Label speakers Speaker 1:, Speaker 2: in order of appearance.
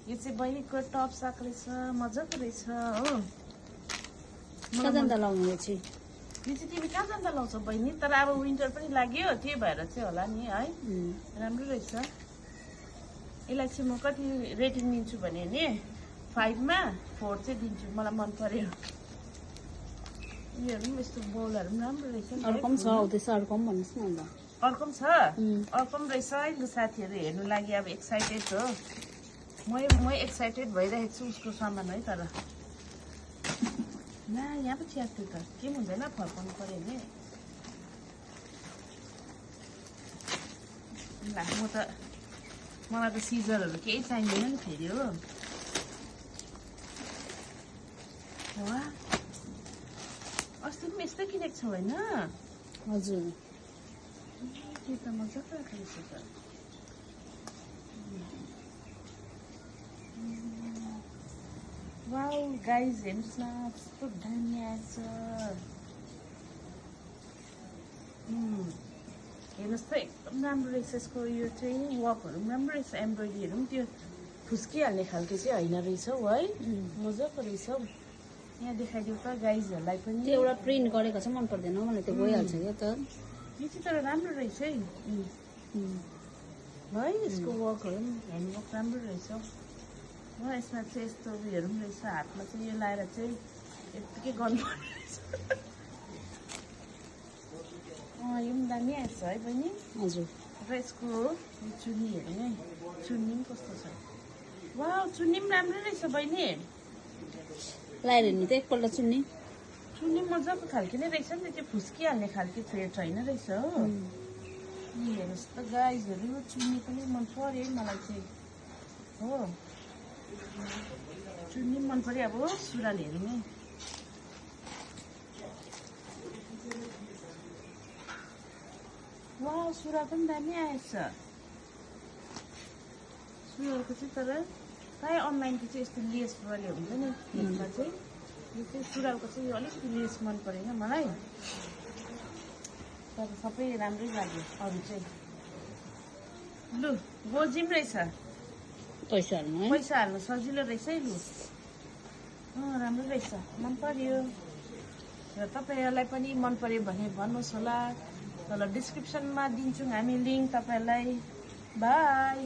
Speaker 1: यो चाहिँ बहिनीको टप साक रहेछ, मजाको रहेछ हो।
Speaker 2: कहाँ जाँदा लाउनु यो चाहिँ?
Speaker 1: यो चाहिँ तिमी कहाँ जाँदा लाउँछौ बहिनी? तर अब विन्टर पनि लाग्यो, त्यही भएर चाहिँ होला नि है। राम्रो रहेछ। यसलाई चाहिँ म कति रेटिङ दिन्छु भने नि 5 मा 4 चाहिँ दिन्छु। मलाई मन पर्यो। योहरू पनि यस्तो बोलहरू पनि राम्रो रहेछ नि।
Speaker 2: अर्को पनि छ, हौ त्यसो अर्को पनि भन्नुहोस् न अन्त।
Speaker 1: अर्को पनि छ, अर्को पनि रहेछ है। लु साथीहरू हेर्नु लागि अब एक्साइटेड हो। म एक्साइटेड भइरहेको छु उसको सामान है। तर ला यहाँ पो च्याप्थ्यो त, के हुँदैन, फर्काउनु पर्यो नि। ला मलाई त सिजरहरू केही चाहिँदैन नि फेरि हो। वा अस्ति पनि यस्तै किनेको छौ होइन?
Speaker 2: हजुर।
Speaker 1: त्यो त मजाको रहेछ त। वाउ गाइज हेर्नुहोस् न, कस्तो दामी आएछ। हेर्नुहोस् त एकदम राम्रो रहेछ यसको यो चाहिँ वर्कहरू पनि राम्रो रहेछ। एम्ब्रोइडरीहरू पनि त्यो फुस्किहाल्ने खालको चाहिँ होइन रहेछ हौ है। मजाको रहेछ हौ। यहाँ देखाइदिउ त गाइजहरूलाई पनि।
Speaker 2: त्यो एउटा प्रिन्ट गरेको चाहिँ मन पर्दैन मलाई, त्यो गइहाल्छ क्या त।
Speaker 1: यो चाहिँ तर राम्रो रहेछ है। है यसको वर्कहरू पनि ह्यान्डवर्क राम्रो रहेछ हौ। यसमा चाहिँ यस्तो उयोहरू पनि रहेछ। हातमा चाहिँ यो लाएर चाहिँ यत्तिकै गर्नुपर्ने रहेछ। यो पनि दामी आएछ है बहिनी।
Speaker 2: हजुर।
Speaker 1: र यसको चुन्नीहरू नै, चुन्नी पनि कस्तो छ। वा चुन्नी पनि राम्रो रहेछ बहिनी।
Speaker 2: लाएर हेर्नु त एकपल्ट चुन्नी।
Speaker 1: चुन्नी मजाको खालको नै रहेछ नि, त्यो फुस्किहाल्ने खालको थ्रेड छैन रहेछ हो। हेर्नुहोस् त गाइजहरू, चुन्नी पनि मन पर्यो है मलाई चाहिँ हो। चुन्नी मन पर्यो अब सुरुवालहरू नै। वा सुरुवाल पनि दामी आएछ। सुरुवालको चाहिँ तर प्रायः अनलाइनको चाहिँ यस्तो लेस वाले हुन्छ नि नेटमा चाहिँ। यो चाहिँ सुरुवालको चाहिँ अलिकति लेस मन परेन मलाई। तर सबै राम्रै लाग्यो अरू चाहिँ। लु गोजी पनि रहेछ,
Speaker 2: पैसा हाल्नु है।
Speaker 1: पैसा हाल्नु सजिलो रहेछ है। लु राम्रो रहेछ, मन पर्यो। र तपाईँहरूलाई पनि मन पर्यो भने भन्नुहोस् होला। तल डिस्क्रिप्सनमा दिन्छौँ हामी लिङ्क तपाईँहरूलाई। बाई।